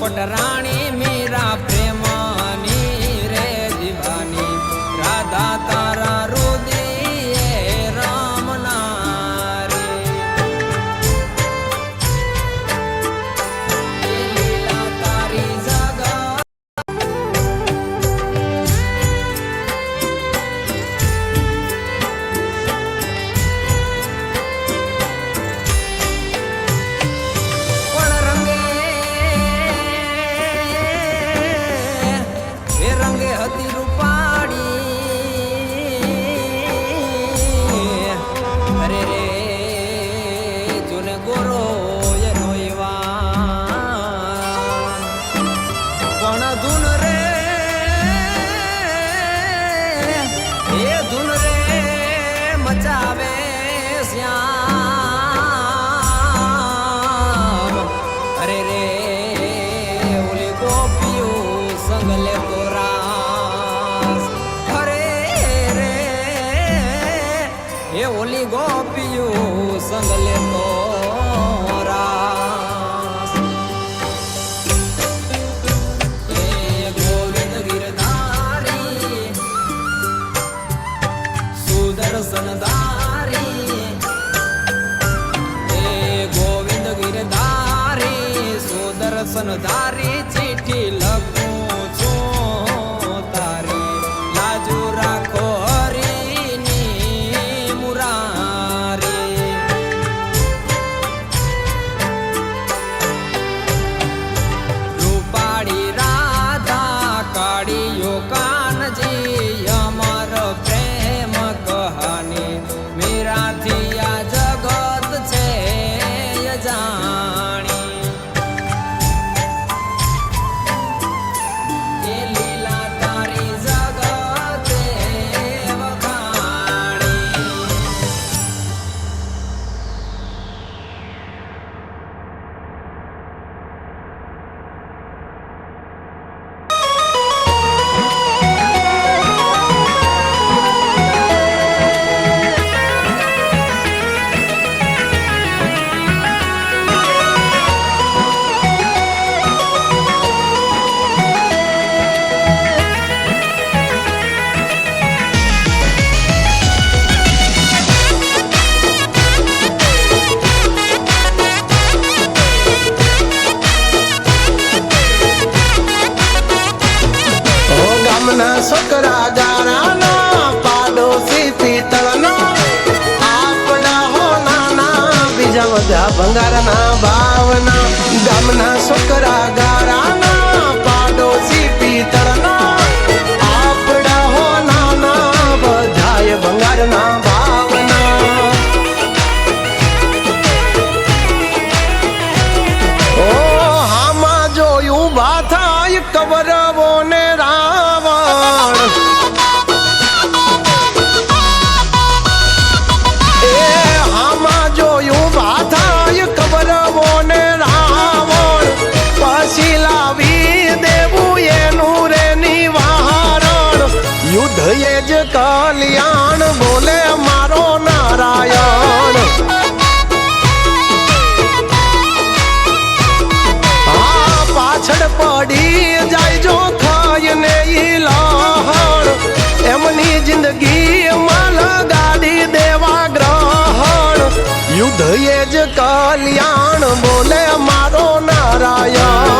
पटराणी मीरा प्रेमानी रे दीवानी राधा तारा रुदिए राम नारी लीला तारी जगा હતી રૂપાડી અરે રે જોને ગોરો એનો પણ ધૂન રે એ ધૂન રે મચાવે શ્યામ અરે રે ઓલી ગોપીયું સંગ લેતો એ ઓલી ગોપીયું સંગ લેતો રાસ એ ગોવિંદ ગિરધારી સુદર્શન ધારી એ ગોવિંદ ગિરધારી સુદર્શન ધારી ચીઠી લખું છું તારી લાજુ રાખો છોકરા ગારાના પાડોશી પિત્તળનો આપણા હો નાના બીજા બધા ભંગારના ભાવના ગામના છોકરા ગારાના પાડોશી પિત્તળનો આપણા હો નાના બધાય ભંગારના ભાવના ઓ હામાં જોયું બાથાય કબરવો ને કલ્યાણ બોલે મારો નારાયણ આ પાછળ પડી જાય જો ખાઈને ઈ લહણ એમની જિંદગી માં લગાડી દેવા ગ્રહણ યુદ્ધ એ જ કલ્યાણ બોલે મારો નારાયણ